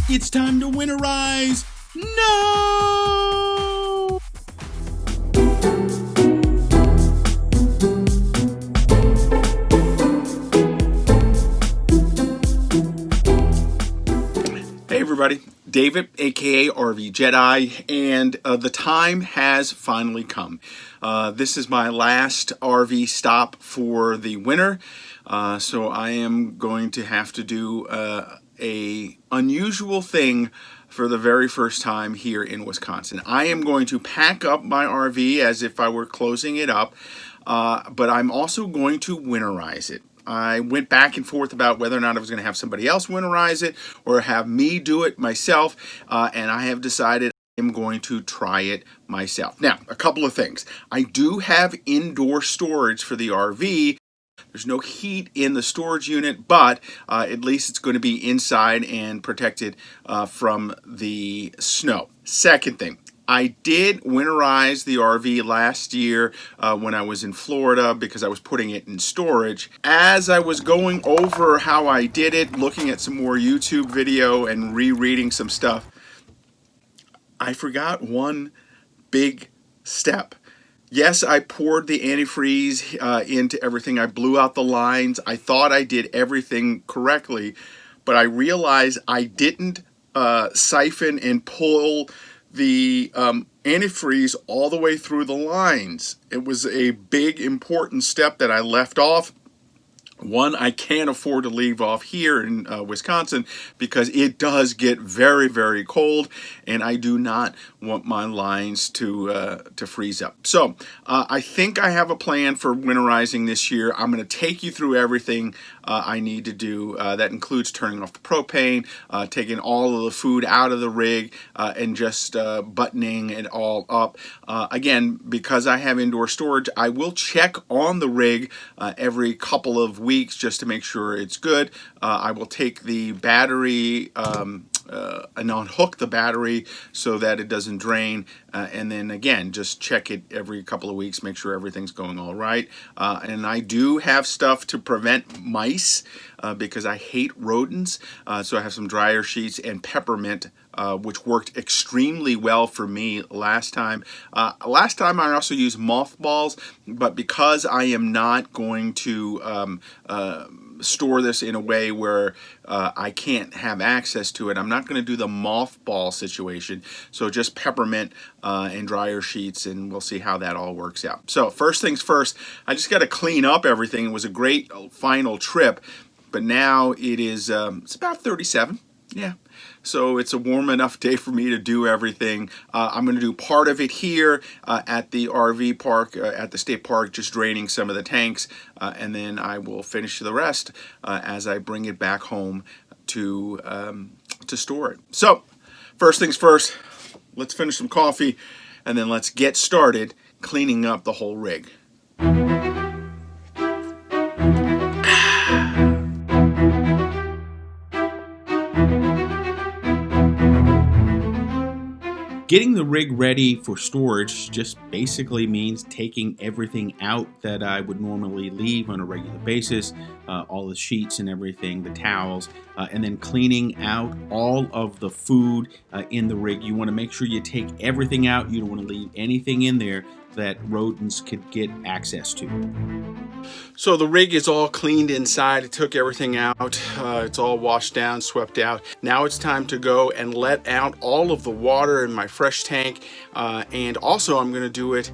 It's time to winterize. No! Hey everybody, David, aka RVJedeye, and the time has finally come. This is my last RV stop for the winter, so I am going to have to do a unusual thing for the very first time here in Wisconsin. I am going to pack up my RV as if I were closing it up, but I'm also going to winterize it. I went back and forth about whether or not I was going to have somebody else winterize it or have me do it myself, and I have decided I'm going to try it myself. Now, a couple of things. I do have indoor storage for the RV. There's no heat in the storage unit, but at least it's going to be inside and protected from the snow. Second thing, I did winterize the RV last year when I was in Florida because I was putting it in storage. As I was going over how I did it, looking at some more YouTube video and rereading some stuff, I forgot one big step. Yes, I poured the antifreeze into everything. I blew out the lines. I thought I did everything correctly, but I realized I didn't siphon and pull the antifreeze all the way through the lines. It was a big important step that I left off. One, I can't afford to leave off here in Wisconsin because it does get very, very cold, and I do not want my lines to freeze up. So I think I have a plan for winterizing this year. I'm going to take you through everything I need to do. That includes turning off the propane, taking all of the food out of the rig, and just buttoning it all up. Again, because I have indoor storage, I will check on the rig every couple of weeks just to make sure it's good. I will take the battery and unhook the battery so that it doesn't drain, and then again just check it every couple of weeks, make sure everything's going all right. And I do have stuff to prevent mice because I hate rodents, so I have some dryer sheets and peppermint, which worked extremely well for me last time. Last time I also used mothballs, but because I am not going to store this in a way where I can't have access to it, I'm not going to do the mothball situation. So just peppermint and dryer sheets, and we'll see how that all works out. So first things first, I just got to clean up everything. It was a great final trip, but now it is it's about 37. Yeah, so it's a warm enough day for me to do everything. I'm going to do part of it here at the RV park, at the state park, just draining some of the tanks, and then I will finish the rest as I bring it back home to store it. So, first things first, let's finish some coffee, and then let's get started cleaning up the whole rig. Getting the rig ready for storage just basically means taking everything out that I would normally leave on a regular basis, all the sheets and everything, the towels, and then cleaning out all of the food in the rig. You want to make sure you take everything out. You don't want to leave anything in there that rodents could get access to. So the rig is all cleaned inside. I took everything out. It's all washed down, swept out. Now it's time to go and let out all of the water in my fresh tank, and also I'm going to do it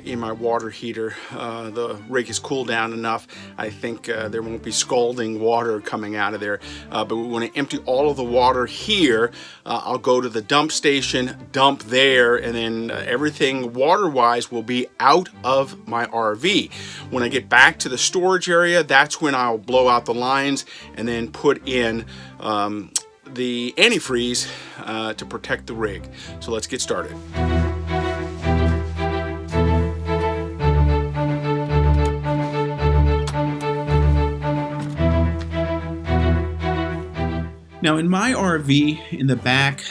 in my water heater. The rig has cooled down enough. I think there won't be scalding water coming out of there, but we want to empty all of the water here. I'll go to the dump station, dump there, and then everything water-wise will be out of my RV. When I get back to the storage area, that's when I'll blow out the lines and then put in the antifreeze to protect the rig. So let's get started. Now in my RV, in the back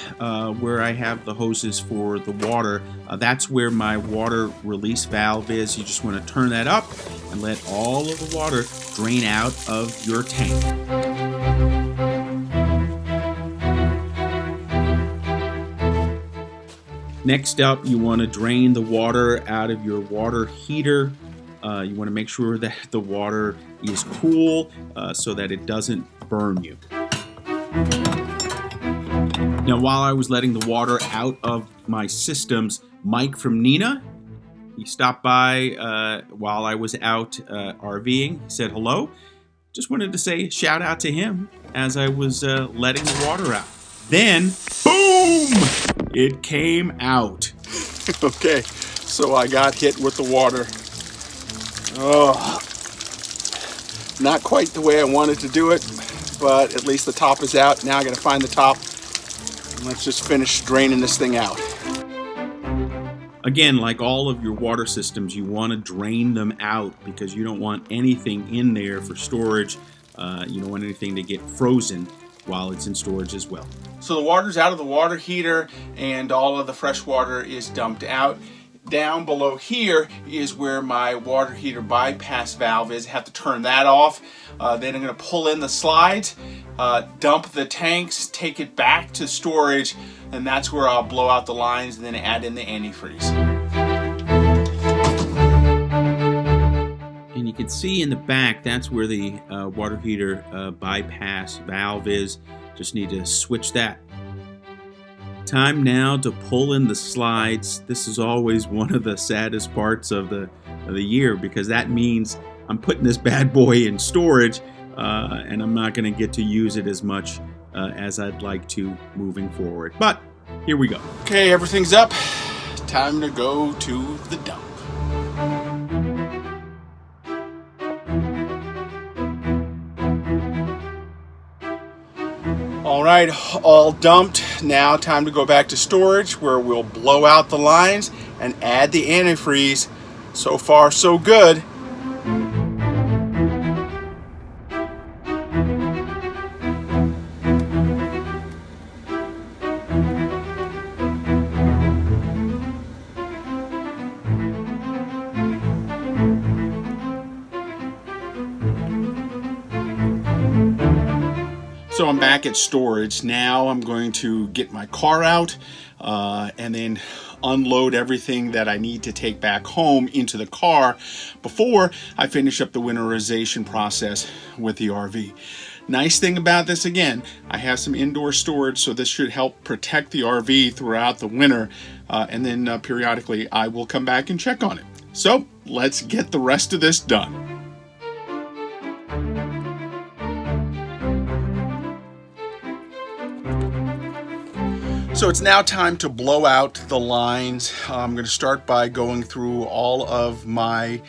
where I have the hoses for the water, that's where my water release valve is. You just want to turn that up and let all of the water drain out of your tank. Next up, you want to drain the water out of your water heater. You want to make sure that the water is cool so that it doesn't burn you. Now, while I was letting the water out of my systems, Mike from Nina, he stopped by while I was out RVing. He said hello. Just wanted to say shout out to him as I was letting the water out. Then, boom! It came out. Okay, so I got hit with the water. Oh, not quite the way I wanted to do it, but at least the top is out. Now I gotta find the top. Let's just finish draining this thing out. Again, like all of your water systems, you want to drain them out because you don't want anything in there for storage. You don't want anything to get frozen while it's in storage as well. So the water's out of the water heater and all of the fresh water is dumped out. Down below here is where my water heater bypass valve is. I have to turn that off. Then I'm going to pull in the slides, dump the tanks, take it back to storage, and that's where I'll blow out the lines and then add in the antifreeze. And you can see in the back, that's where the water heater bypass valve is. Just need to switch that. Time now to pull in the slides. This is always one of the saddest parts of the year because that means I'm putting this bad boy in storage and I'm not going to get to use it as much as I'd like to moving forward. But here we go. Okay, everything's up. Time to go to the dump. All right, all dumped. Now time to go back to storage where we'll blow out the lines and add the antifreeze. So far, so good. So I'm back at storage. Now I'm going to get my car out and then unload everything that I need to take back home into the car before I finish up the winterization process with the RV. Nice thing about this, again, I have some indoor storage, so this should help protect the RV throughout the winter, and then periodically I will come back and check on it. So let's get the rest of this done. So it's now time to blow out the lines. I'm going to start by going through all of my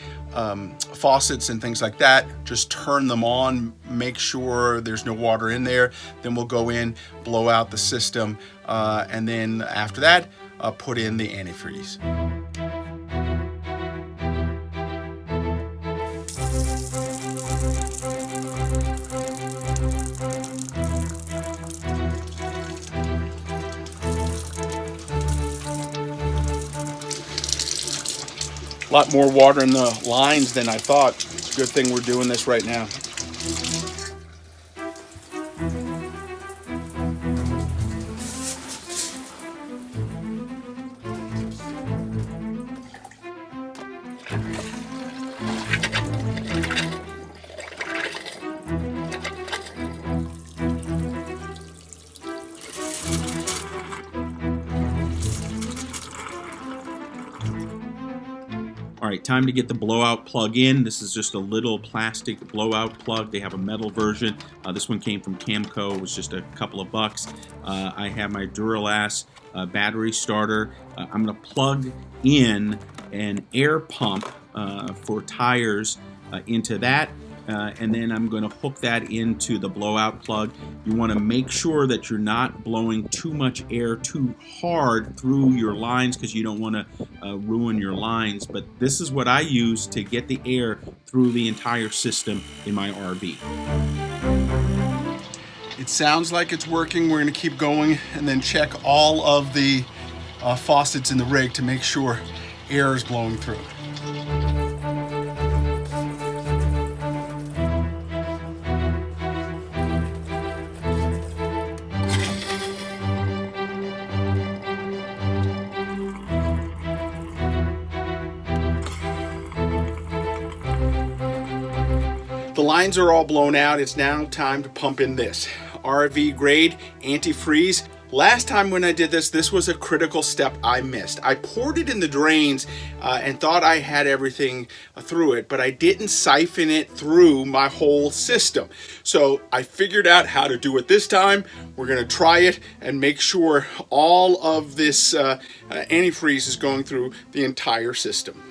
faucets and things like that. Just turn them on, make sure there's no water in there. Then we'll go in, blow out the system, and then after that, put in the antifreeze. A lot more water in the lines than I thought. It's a good thing we're doing this right now. All right, time to get the blowout plug in. This is just a little plastic blowout plug. They have a metal version. This one came from Camco. It was just a couple of bucks. I have my Duralast battery starter. I'm going to plug in an air pump for tires into that. And then I'm going to hook that into the blowout plug. You want to make sure that you're not blowing too much air too hard through your lines because you don't want to ruin your lines. But this is what I use to get the air through the entire system in my RV. It sounds like it's working. We're going to keep going and then check all of the faucets in the rig to make sure air is blowing through. lines are all blown out. It's now time to pump in this RV grade antifreeze. Last time when I did this, this was a critical step I missed. I poured it in the drains and thought I had everything through it, but I didn't siphon it through my whole system. So I figured out how to do it this time. We're gonna try it and make sure all of this antifreeze is going through the entire system.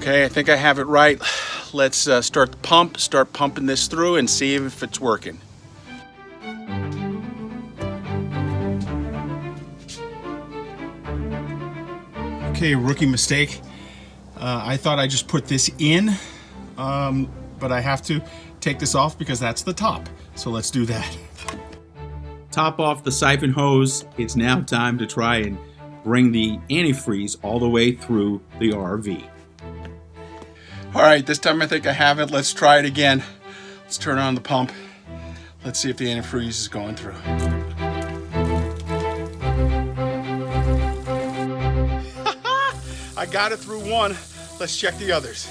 Okay, I think I have it right. Let's start the pump, start pumping this through and see if it's working. Okay, rookie mistake. I thought I just put this in, but I have to take this off because that's the top. So let's do that. Top off the siphon hose. It's now time to try and bring the antifreeze all the way through the RV. All right, this time I think I have it. Let's try it again. Let's turn on the pump. Let's see if the antifreeze is going through. I got it through one. Let's check the others.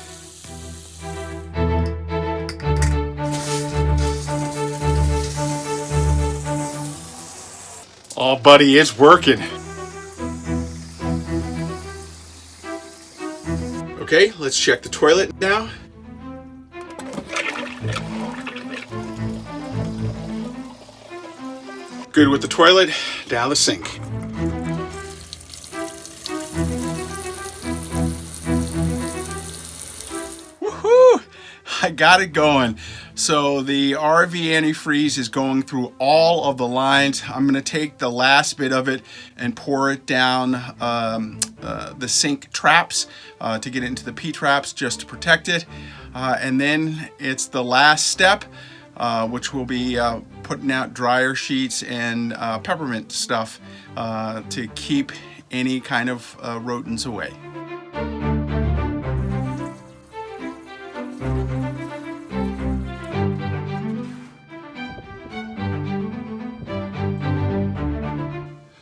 Oh, buddy, it's working. Okay, let's check the toilet now. Good with the toilet, down the sink. Woohoo! I got it going. So the RV antifreeze is going through all of the lines. I'm gonna take the last bit of it and pour it down the sink traps to get it into the P-traps just to protect it. And then it's the last step, which will be putting out dryer sheets and peppermint stuff to keep any kind of rodents away.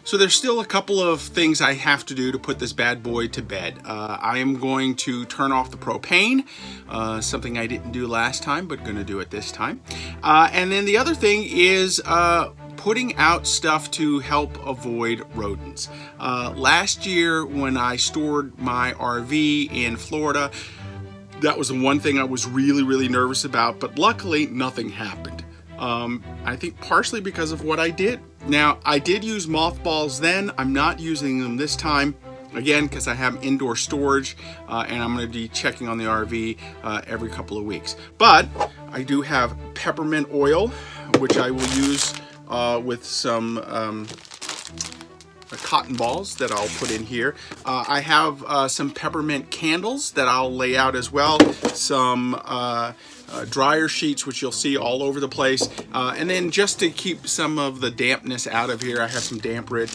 So there's still a couple of things I have to do to put this bad boy to bed. I am going to turn off the propane, something I didn't do last time, but going to do it this time. And then the other thing is putting out stuff to help avoid rodents. Last year when I stored my RV in Florida, that was the one thing I was really nervous about, but luckily nothing happened. I think partially because of what I did. Now, I did use mothballs then. I'm not using them this time, again, because I have indoor storage, and I'm going to be checking on the RV every couple of weeks. But I do have peppermint oil, which I will use with some cotton balls that I'll put in here. I have some peppermint candles that I'll lay out as well. Some dryer sheets, which you'll see all over the place. And then just to keep some of the dampness out of here, I have some damp rid,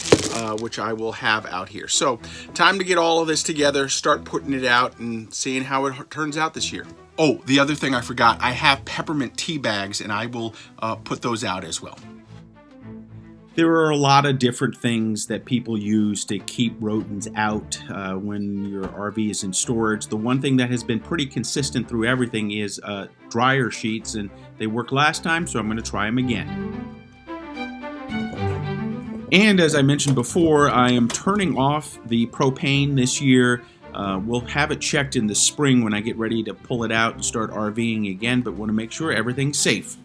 which I will have out here. So time to get all of this together, start putting it out and seeing how it turns out this year. Oh, the other thing I forgot, I have peppermint tea bags and I will put those out as well. There are a lot of different things that people use to keep rodents out when your RV is in storage. The one thing that has been pretty consistent through everything is dryer sheets, and they worked last time, so I'm going to try them again. And as I mentioned before, I am turning off the propane this year. We'll have it checked in the spring when I get ready to pull it out and start RVing again, but want to make sure everything's safe.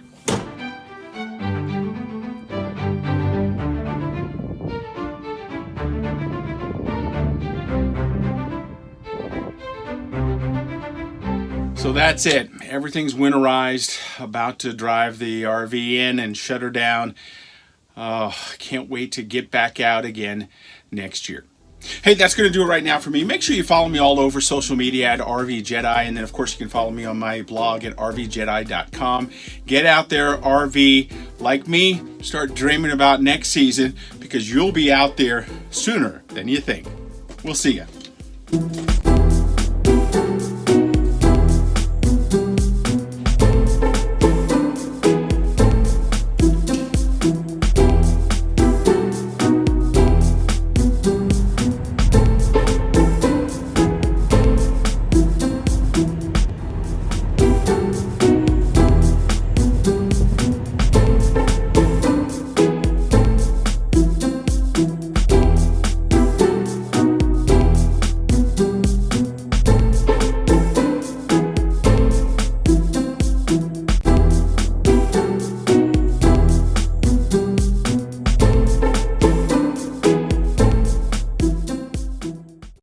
So that's it. Everything's winterized. About to drive the RV in and shut her down. Oh, can't wait to get back out again next year. Hey, that's going to do it right now for me. Make sure you follow me all over social media at RVJedeye, and then of course you can follow me on my blog at RVJedeye.com. Get out there, RV, like me, start dreaming about next season, because you'll be out there sooner than you think. We'll see you.